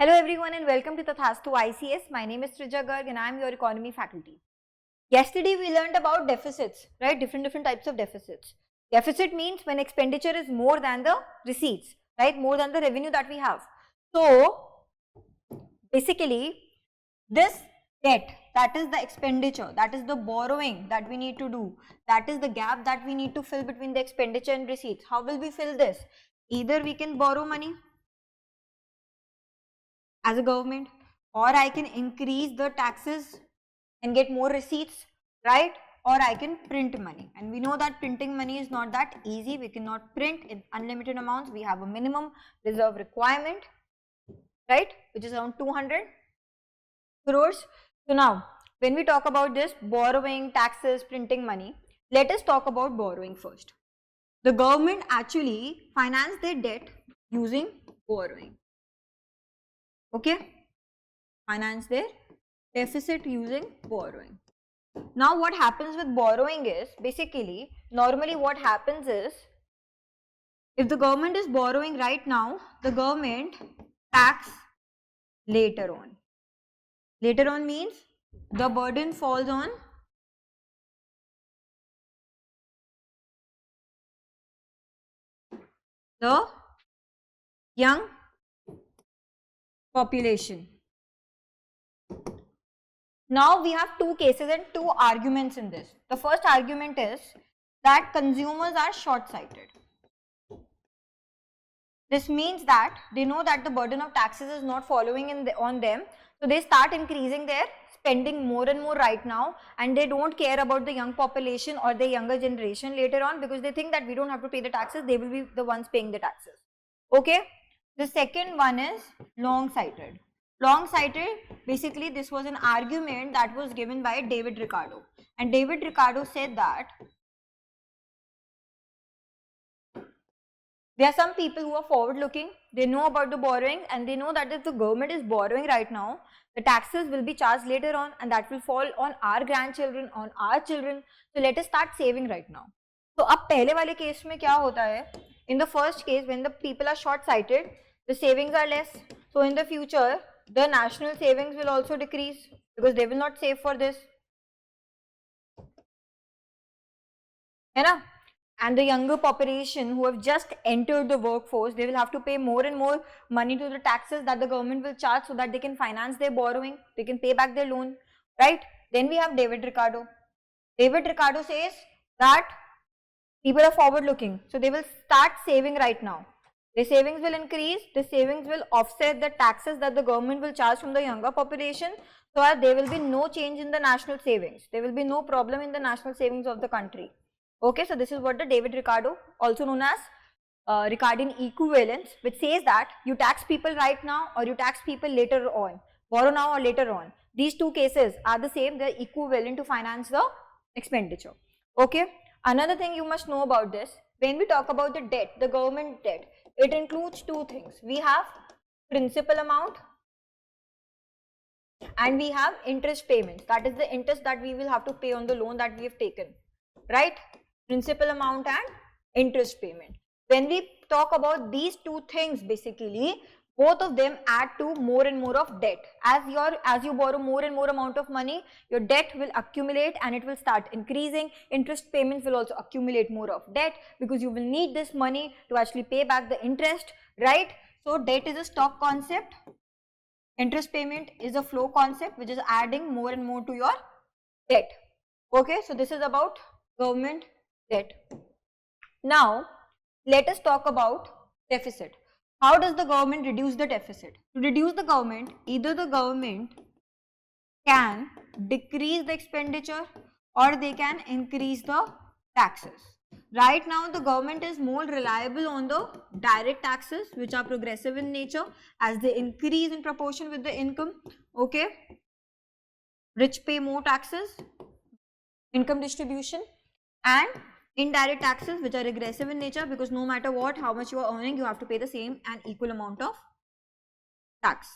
Hello everyone and welcome to Tathastu ICS. My name is Trija Garg and I am your economy faculty. Yesterday we learned about deficits, right? Different types of deficits. Deficit means when expenditure is more than the receipts, right? More than the revenue that we have. So basically this debt, that is the expenditure, that is the borrowing that we need to do, that is the gap that we need to fill between the expenditure and receipts. How will we fill this? Either we can borrow money as a government, or I can increase the taxes and get more receipts, right? Or I can print money, and we know that printing money is not that easy. We cannot print in unlimited amounts. We have a minimum reserve requirement, right, which is around 200 crores. So now when we talk about this borrowing, taxes, printing money, let us talk about borrowing first. The government actually finance their debt using borrowing. Okay, finance their deficit using borrowing. Now what happens with borrowing is, basically normally what happens is, if the government is borrowing right now, the government tax later on. Later on means the burden falls on the young population. Now we have two cases and two arguments in this. The first argument is that consumers are short-sighted. This means that they know that the burden of taxes is not following on them, so they start increasing their spending more and more right now, and they don't care about the young population or the younger generation later on, because they think that we don't have to pay the taxes, they will be the ones paying the taxes. Okay. The second one is long-sighted. Long-sighted, basically this was an argument that was given by David Ricardo, and David Ricardo said that there are some people who are forward-looking. They know about the borrowing, and they know that if the government is borrowing right now, the taxes will be charged later on, and that will fall on our grandchildren, on our children. So let us start saving right now. So अब पहले वाले case में क्या होता है? In the first case, when the people are short-sighted, the savings are less. So in the future, the national savings will also decrease because they will not save for this. है ना? And the younger population who have just entered the workforce, they will have to pay more and more money to the taxes that the government will charge so that they can finance their borrowing, they can pay back their loan, right? Then we have David Ricardo. David Ricardo says that people are forward looking, so they will start saving right now. The savings will increase, the savings will offset the taxes that the government will charge from the younger population, so that there will be no change in the national savings. There will be no problem in the national savings of the country. Okay, so this is what the David Ricardo, also known as Ricardian equivalence, which says that you tax people right now or you tax people later on, borrow now or later on. These two cases are the same, they are equivalent to finance the expenditure. Okay, another thing you must know about this, when we talk about the debt, the government debt, it includes two things. We have principal amount and we have interest payments, that is the interest that we will have to pay on the loan that we have taken, right? Principal amount and interest payment. When we talk about these two things, basically both of them add to more and more of debt. As you borrow more and more amount of money, your debt will accumulate and it will start increasing. Interest payments will also accumulate more of debt because you will need this money to actually pay back the interest, right? So debt is a stock concept, interest payment is a flow concept, which is adding more and more to your debt. Okay, so this is about government debt. Now let us talk about deficit. How does the government reduce the deficit? To reduce the government, either the government can decrease the expenditure or they can increase the taxes. Right now the government is more reliable on the direct taxes, which are progressive in nature as they increase in proportion with the income. Okay, rich pay more taxes, income distribution, and indirect taxes, which are regressive in nature because no matter what, how much you are earning, you have to pay the same and equal amount of tax.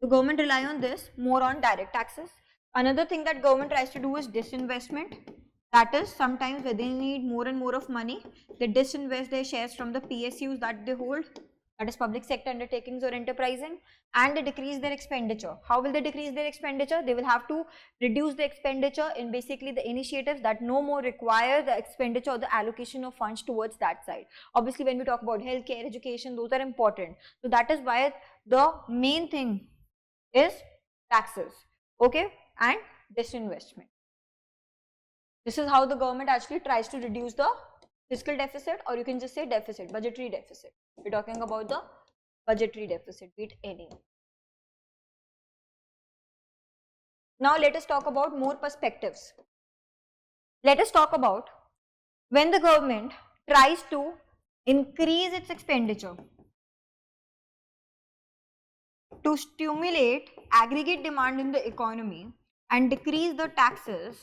The government rely on this more on direct taxes. Another thing that government tries to do is disinvestment. That is, sometimes when they need more and more of money, they disinvest their shares from the PSUs that they hold, that is public sector undertakings or enterprising, and they decrease their expenditure. How will they decrease their expenditure? They will have to reduce the expenditure in basically the initiatives that no more require the expenditure or the allocation of funds towards that side. Obviously, when we talk about healthcare, education, those are important. So that is why the main thing is taxes, okay, and disinvestment. This is how the government actually tries to reduce the fiscal deficit, or you can just say deficit, budgetary deficit. We're talking about the budgetary deficit, be it any. Now let us talk about more perspectives. Let us talk about when the government tries to increase its expenditure to stimulate aggregate demand in the economy and decrease the taxes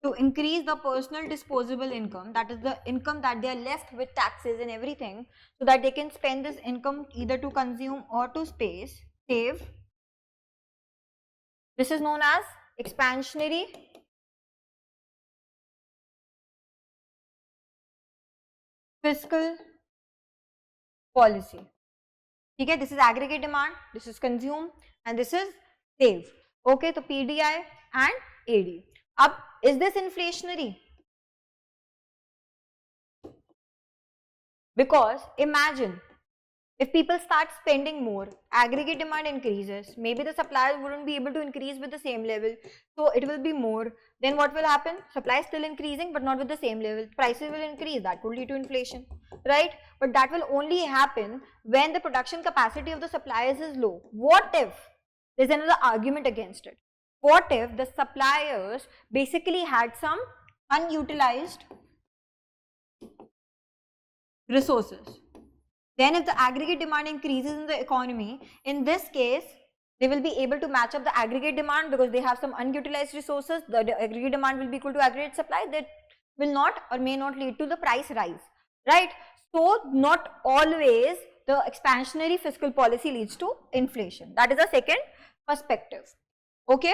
to increase the personal disposable income, that is the income that they are left with taxes and everything, so that they can spend this income either to consume or to save. This is known as expansionary fiscal policy. Okay, this is aggregate demand, this is consume, and this is save. Okay, so PDI and AD. Up, is this inflationary? Because imagine if people start spending more, aggregate demand increases, maybe the suppliers wouldn't be able to increase with the same level, so it will be more. Then what will happen? Supply is still increasing but not with the same level, prices will increase, that could lead to inflation, right? But that will only happen when the production capacity of the suppliers is low. What if, there's another argument against it, what if the suppliers basically had some unutilized resources? Then if the aggregate demand increases in the economy, in this case, they will be able to match up the aggregate demand because they have some unutilized resources. The aggregate demand will be equal to aggregate supply. That will not or may not lead to the price rise, right? So not always the expansionary fiscal policy leads to inflation. That is the second perspective. Okay,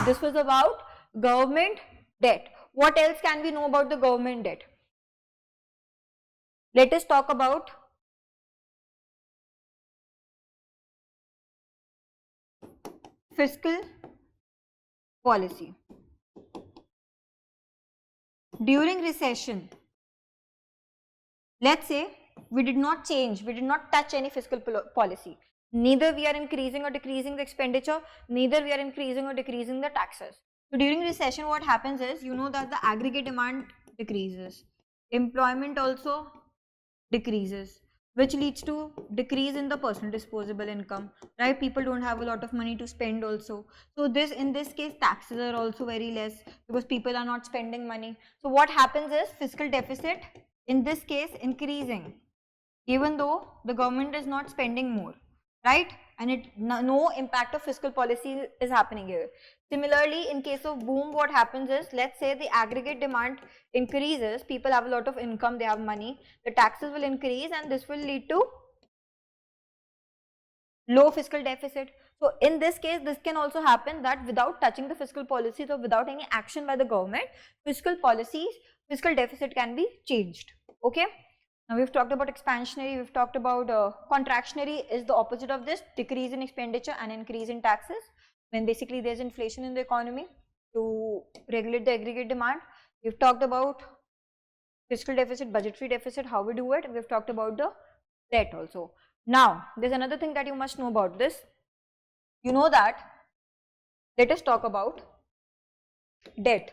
this was about government debt. What else can we know about the government debt? Let us talk about fiscal policy. During recession, let's say we did not change, we did not touch any fiscal policy. Neither we are increasing or decreasing the expenditure, neither we are increasing or decreasing the taxes. So during recession, what happens is, you know that the aggregate demand decreases, employment also decreases, which leads to decrease in the personal disposable income, right? People don't have a lot of money to spend also. So this, in this case, taxes are also very less because people are not spending money. So what happens is fiscal deficit in this case increasing, even though the government is not spending more, right? And no impact of fiscal policy is happening here. Similarly, in case of boom, what happens is, let's say the aggregate demand increases, people have a lot of income, they have money, the taxes will increase and this will lead to low fiscal deficit. So in this case, this can also happen that without touching the fiscal policies or without any action by the government, fiscal policies, fiscal deficit can be changed. Okay. Now we've talked about expansionary, we've talked about contractionary is the opposite of this, decrease in expenditure and increase in taxes. When basically there's inflation in the economy to regulate the aggregate demand. We've talked about fiscal deficit, budgetary deficit, how we do it. We've talked about the debt also. Now, there's another thing that you must know about this. You know that, let us talk about debt.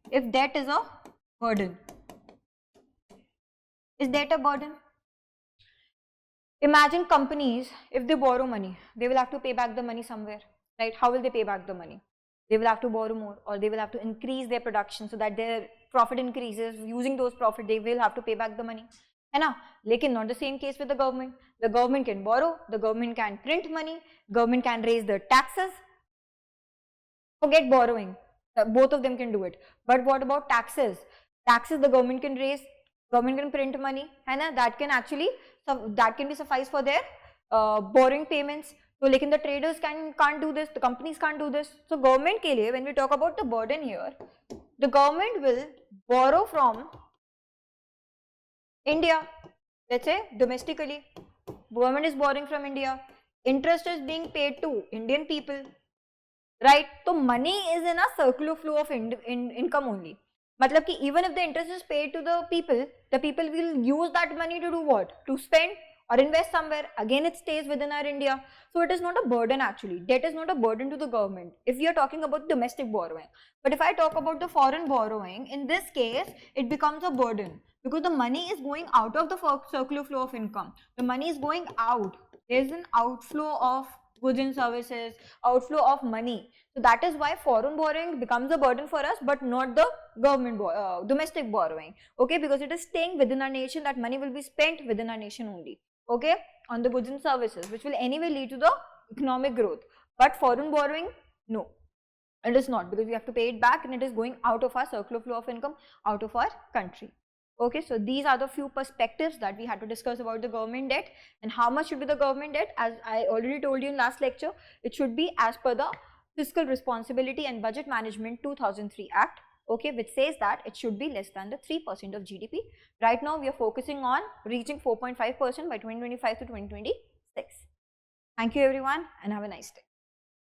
If debt is a burden, is debt a burden? Imagine companies, if they borrow money, they will have to pay back the money somewhere, right? How will they pay back the money? They will have to borrow more, or they will have to increase their production so that their profit increases. Using those profit, they will have to pay back the money. Hai, lekin not the same case with the government. The government can borrow, the government can print money, government can raise the taxes. Forget borrowing, both of them can do it. But what about taxes? Taxes the government can raise, government can print money, hai, that can actually, that can be suffice for their borrowing payments. So like the traders can't do this, the companies can't do this. So government ke liye, when we talk about the burden here, the government will borrow from India. Let's say domestically, government is borrowing from India, interest is being paid to Indian people, right? So money is in a circular flow of income only. Matlab ki even if the interest is paid to the people will use that money to do what? To spend or invest somewhere. Again, it stays within our India. So it is not a burden actually. Debt is not a burden to the government if we are talking about domestic borrowing. But if I talk about the foreign borrowing, in this case, it becomes a burden because the money is going out of the circular flow of income. The money is going out. There is an outflow of goods and services, outflow of money. So that is why foreign borrowing becomes a burden for us, but not the government domestic borrowing. Okay, because it is staying within our nation. That money will be spent within our nation only. Okay, on the goods and services, which will anyway lead to the economic growth. But foreign borrowing, no, it is not, because we have to pay it back and it is going out of our circular flow of income, out of our country. Okay, so these are the few perspectives that we had to discuss about the government debt. And how much should be the government debt? As I already told you in last lecture, it should be as per the Fiscal Responsibility and Budget Management 2003 Act, okay, which says that it should be less than the 3% of GDP. Right now, we are focusing on reaching 4.5% by 2025 to 2026. Thank you everyone and have a nice day.